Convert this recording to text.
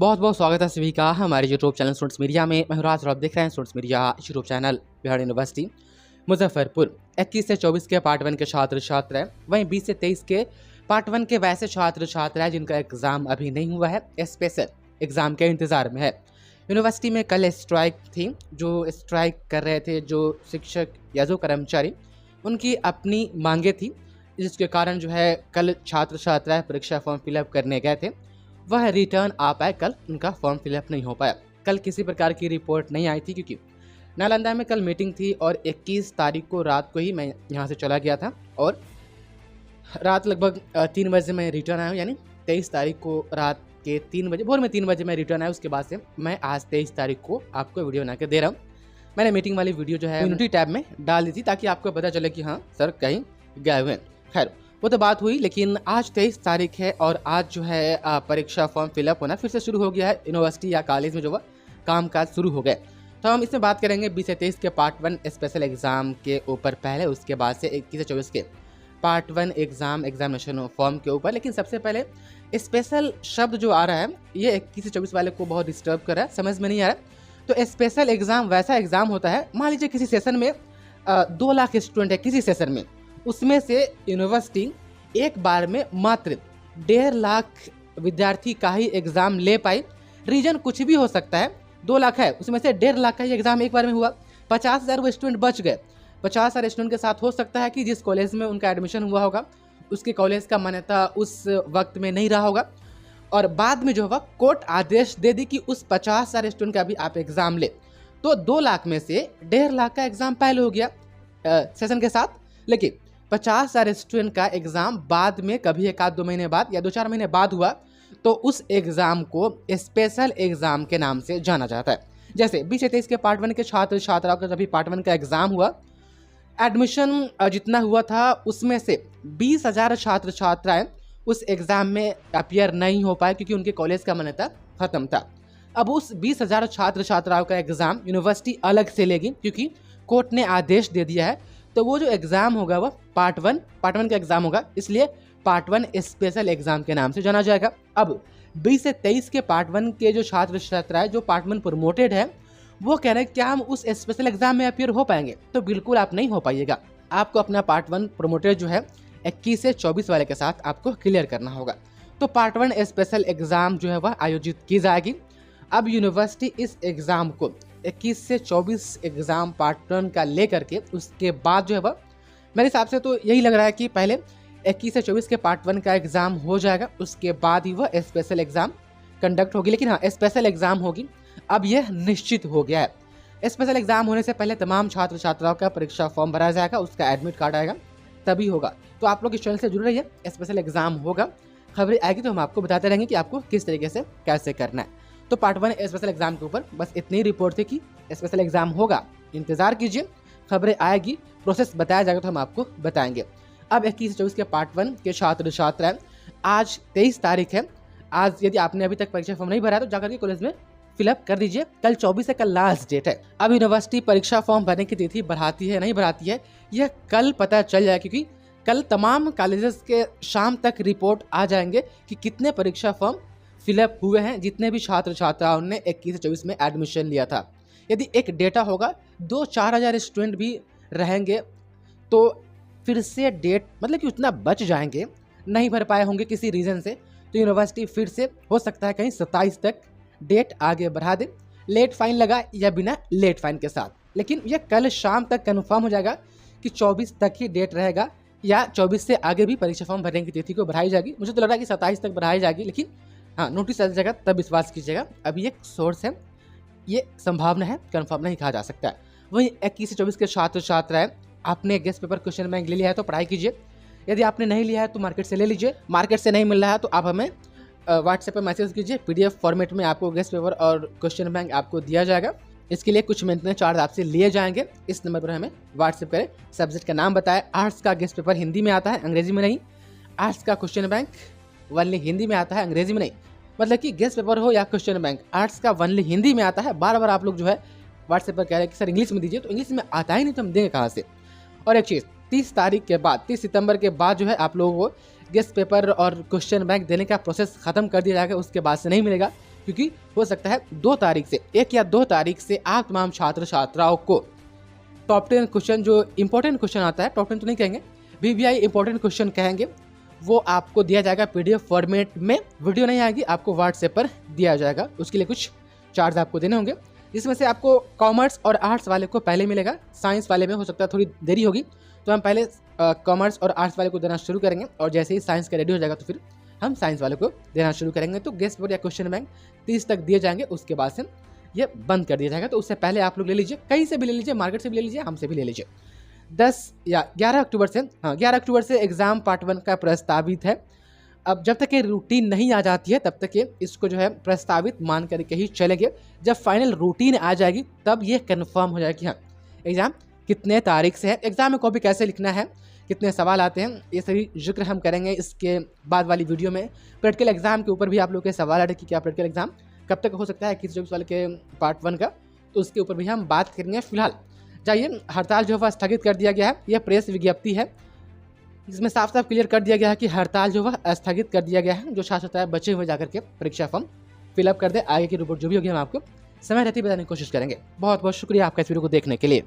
बहुत बहुत स्वागत है सभी का हमारे यूट्यूब चैनल स्टूडेंट्स मीडिया में। मैं राज और आप देख रहे हैं students media YouTube channel. Bihar university Muzaffarpur 21 से 24 के पार्ट 1 के छात्र छात्र हैं, वहीं 20 से 23 के पार्ट 1 के वैसे छात्र छात्र हैं जिनका एग्ज़ाम अभी नहीं हुआ है, स्पेशल एग्ज़ाम के इंतज़ार में है। यूनिवर्सिटी में कल स्ट्राइक थी, जो स्ट्राइक कर रहे थे जो शिक्षक या जो कर्मचारी, उनकी अपनी मांगे थी, जिसके कारण जो है कल छात्र छात्राएँ परीक्षा फॉर्म फिलअप करने गए थे, वह रिटर्न आ पाए। कल उनका फॉर्म फिलअप नहीं हो पाया। कल किसी प्रकार की रिपोर्ट नहीं आई थी क्योंकि नालंदा में कल मीटिंग थी और 21 तारीख को रात को ही मैं यहाँ से चला गया था और रात लगभग 3 बजे मैं रिटर्न आया हूँ। यानी 23 तारीख को रात के 3 बजे, भोर में 3 बजे मैं रिटर्न आया। उसके बाद से मैं आज 23 तारीख को आपको वीडियो बना के दे रहा हूँ। मैंने मीटिंग वाली वीडियो जो है कम्युनिटी टैब में डाल दी थी ताकि आपको पता चले कि हाँ सर कहीं गए हुए हैं। खैर वो तो बात हुई, लेकिन आज 23 तारीख है और आज जो है परीक्षा फॉर्म फिलअप होना फिर से शुरू हो गया है। यूनिवर्सिटी या कॉलेज में जो है काम काज शुरू हो गए, तो हम इसमें बात करेंगे 20 से 23 के पार्ट 1 स्पेशल एग्ज़ाम के ऊपर पहले, उसके बाद से 21 से 24 के पार्ट 1 एग्जामिनेशन फॉर्म के ऊपर। लेकिन सबसे पहले स्पेशल शब्द जो आ रहा है ये 21 से 24 वाले को बहुत डिस्टर्ब कर रहा है, समझ में नहीं आ रहा है। तो स्पेशल एग्ज़ाम वैसा एग्ज़ाम होता है, मान लीजिए किसी सेशन में 2 लाख स्टूडेंट है किसी सेशन में, उसमें से यूनिवर्सिटी एक बार में मात्र 1.5 लाख विद्यार्थी का ही एग्ज़ाम ले पाई। रीजन कुछ भी हो सकता है, 2 लाख है उसमें से 1.5 लाख का ही एग्ज़ाम एक बार में हुआ, 50,000 वो स्टूडेंट बच गए। 50,000 स्टूडेंट के साथ हो सकता है कि जिस कॉलेज में उनका एडमिशन हुआ होगा उसके कॉलेज का मान्यता उस वक्त में नहीं रहा होगा और बाद में जो होगा कोर्ट आदेश दे दी कि उस 50,000 स्टूडेंट का भी आप एग्ज़ाम ले, तो 2 लाख में से 1.5 लाख का एग्ज़ाम पहले हो गया सेशन के साथ। लेकिन 50,000 स्टूडेंट का एग्ज़ाम बाद में कभी 1-2 महीने बाद या 2-4 महीने बाद हुआ, तो उस एग्ज़ाम को स्पेशल एग्ज़ाम के नाम से जाना जाता है। जैसे 20 से 23 के पार्ट 1 के छात्र छात्राओं का जब पार्ट 1 का एग्ज़ाम हुआ, एडमिशन जितना हुआ था उसमें से 20,000 छात्र छात्राएँ उस एग्ज़ाम में अपीयर नहीं हो पाए क्योंकि उनके कॉलेज का मान्यता ख़त्म था। अब उस 20,000 छात्र छात्राओं का एग्ज़ाम यूनिवर्सिटी अलग से लेगी क्योंकि कोर्ट ने आदेश दे दिया है। तो वो जो एग्ज़ाम होगा वह पार्ट 1 का एग्ज़ाम होगा, इसलिए पार्ट 1 स्पेशल एग्ज़ाम के नाम से जाना जाएगा। अब 20 से 23 के पार्ट 1 के जो छात्र छात्राएं जो पार्ट 1 प्रमोटेड है, वो कह रहे हैं क्या हम उस स्पेशल एग्ज़ाम में अपीयर हो पाएंगे? तो बिल्कुल आप नहीं हो पाइएगा। आपको अपना पार्ट 1 प्रमोटेड जो है 21 से 24 वाले के साथ आपको क्लियर करना होगा। तो पार्ट 1 स्पेशल एग्ज़ाम जो है वह आयोजित की जाएगी। अब यूनिवर्सिटी इस एग्ज़ाम को 21 से 24 एग्ज़ाम पार्ट 1 का ले करके उसके बाद जो है वह, मेरे हिसाब से तो यही लग रहा है कि पहले 21 से 24 के पार्ट 1 का एग्ज़ाम हो जाएगा, उसके बाद ही वह स्पेशल एग्ज़ाम कंडक्ट होगी। लेकिन हाँ स्पेशल एग्ज़ाम होगी, अब यह निश्चित हो गया है। स्पेशल एग्ज़ाम होने से पहले तमाम छात्र छात्राओं का परीक्षा फॉर्म भरा जाएगा, उसका एडमिट कार्ड आएगा तभी होगा। तो आप लोग इस चैनल से जुड़ रहिए, स्पेशल एग्ज़ाम होगा, खबरें आएगी तो हम आपको बताते रहेंगे कि आपको किस तरीके से कैसे करना है। तो पार्ट 1 स्पेशल एग्ज़ाम के ऊपर बस इतनी रिपोर्ट थी कि स्पेशल एग्ज़ाम होगा, इंतज़ार कीजिए, खबरें आएगी, प्रोसेस बताया जाएगा तो हम आपको बताएंगे। अब 21 से 24 के पार्ट 1 के छात्र छात्राएं, आज 23 तारीख है, आज यदि आपने अभी तक परीक्षा फॉर्म नहीं भरा है तो जाकर के कॉलेज में फिलअप कर दीजिए। कल 24 है, कल लास्ट डेट है। अब यूनिवर्सिटी परीक्षा फॉर्म भरने की तिथि बढ़ाती है नहीं बढ़ाती है, यह कल पता चल जाए क्योंकि कल तमाम कॉलेजेस के शाम तक रिपोर्ट आ जाएंगे कि कितने परीक्षा फॉर्म फिलअप हुए हैं, जितने भी छात्र छात्राओं ने 21 से 24 में एडमिशन लिया था। यदि एक डेटा होगा 2-4 हज़ार स्टूडेंट भी रहेंगे तो फिर से डेट मतलब कि उतना बच जाएंगे, नहीं भर पाए होंगे किसी रीज़न से, तो यूनिवर्सिटी फिर से हो सकता है कहीं 27 तक डेट आगे बढ़ा दे, लेट फाइन लगा या बिना लेट फाइन के साथ। लेकिन यह कल शाम तक कन्फर्म हो जाएगा कि 24 तक ही डेट रहेगा या 24 से आगे भी परीक्षा फॉर्म भरने की तिथि को बढ़ाई जाएगी। मुझे तो लग रहा है कि 27 तक बढ़ाई जाएगी, लेकिन हाँ नोटिस आ जाएगा तब विश्वास कीजिएगा। अभी एक सोर्स है, ये संभावना है, कंफर्म नहीं कहा जा सकता है। वहीं 21 से 24 के छात्र छात्राएं, आपने गेस्ट पेपर क्वेश्चन बैंक ले लिया है तो पढ़ाई कीजिए, यदि आपने नहीं लिया है तो मार्केट से ले लीजिए, मार्केट से नहीं मिल रहा है तो आप हमें व्हाट्सएप पर मैसेज कीजिए, PDF फॉर्मेट में आपको गेस्ट पेपर और क्वेश्चन बैंक आपको दिया जाएगा। इसके लिए कुछ मेंटेनेंस चार्ज आपसे लिए जाएंगे। इस नंबर पर हमें व्हाट्सएप करें, सब्जेक्ट का नाम बताएं। आर्ट्स का गेस्ट पेपर हिंदी में आता है, अंग्रेजी में नहीं। आर्ट्स का क्वेश्चन बैंक वनली हिंदी में आता है, अंग्रेजी में नहीं। मतलब कि गेस्ट पेपर हो या क्वेश्चन बैंक, आर्ट्स का वनली हिंदी में आता है। बार बार आप लोग जो है व्हाट्सएप पर कह रहे हैं कि सर इंग्लिश में दीजिए, तो इंग्लिश में आता ही नहीं तो हम देंगे कहाँ से। और एक चीज़, 30 तारीख के बाद 30 सितंबर के बाद जो है आप लोगों को गेस्ट पेपर और क्वेश्चन बैंक देने का प्रोसेस ख़त्म कर दिया जाएगा, उसके बाद से नहीं मिलेगा। क्योंकि हो सकता है 2 तारीख से 1 या 2 तारीख से आप तमाम छात्र छात्राओं को टॉप 10 क्वेश्चन जो इंपॉर्टेंट क्वेश्चन आता है, टॉप 10 तो नहीं कहेंगे, VVI इंपॉर्टेंट क्वेश्चन कहेंगे, वो आपको दिया जाएगा PDF फॉर्मेट में। वीडियो नहीं आएगी, आपको व्हाट्सएप पर दिया जाएगा। उसके लिए कुछ चार्ज आपको देने होंगे, जिसमें से आपको कॉमर्स और आर्ट्स वाले को पहले मिलेगा, साइंस वाले में हो सकता है थोड़ी देरी होगी, तो हम पहले कॉमर्स और आर्ट्स वाले को देना शुरू करेंगे, और जैसे ही साइंस का रेडी हो जाएगा तो फिर हम साइंस वाले को देना शुरू करेंगे। तो गेस्ट पेपर या क्वेश्चन बैंक 30 तक दिए जाएंगे, उसके बाद से ये बंद कर दिया जाएगा। तो उससे पहले आप लोग ले लीजिए, कहीं से भी ले लीजिए, मार्केट से भी ले लीजिए, हमसे भी ले लीजिए। 10 या 11 अक्टूबर से 11 अक्टूबर से एग्ज़ाम पार्ट 1 का प्रस्तावित है। अब जब तक ये रूटीन नहीं आ जाती है तब तक ये इसको जो है प्रस्तावित मान करके ही चलेंगे। जब फाइनल रूटीन आ जाएगी तब ये कन्फर्म हो जाएगा कि हाँ एग्ज़ाम कितने तारीख से है, एग्ज़ाम में कॉपी कैसे लिखना है, कितने सवाल आते हैं, ये सभी जिक्र हम करेंगे इसके बाद वाली वीडियो में। प्रैक्टिकल एग्ज़ाम के ऊपर भी आप लोग के सवाल आ रहे कि क्या प्रैक्टिकल एग्ज़ाम कब तक हो सकता है 21-24 वाले के पार्ट 1 का, तो उसके ऊपर भी हम बात करेंगे। फिलहाल जाइए, हड़ताल जो है स्थगित कर दिया गया है, यह प्रेस विज्ञप्ति है, इसमें साफ साफ क्लियर कर दिया गया है कि हड़ताल जो है स्थगित कर दिया गया है। जो छात्र छात्राएं बचे हुए जाकर के परीक्षा फॉर्म फिलअप कर दे, आगे की रिपोर्ट जो भी होगी हम आपको समय रहती बताने की कोशिश करेंगे। बहुत बहुत शुक्रिया आपका इस वीडियो को देखने के लिए।